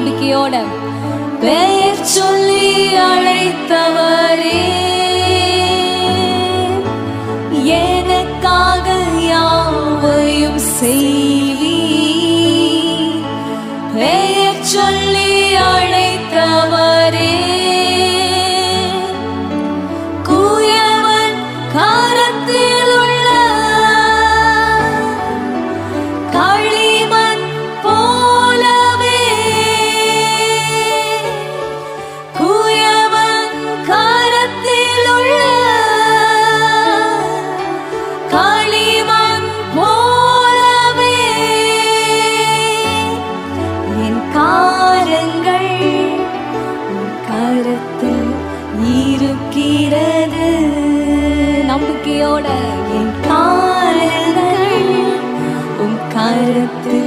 நம்பிக்கையோட பெயர் சொல்லி அழைத்தவரே, எனக்காக யாவையும் செய்வி. பெயர் சொல்லி அழைத்தவரே, குயவன் கரத்தில் உள்ள களிமண் போலவே, குயவன் கரத்தில் உள்ள களிமண் போலவே என் காரங்கள் கரத்தில் இருக்கிறது. நம்பிக்கையோட என் காரங்கள் கரத்தில்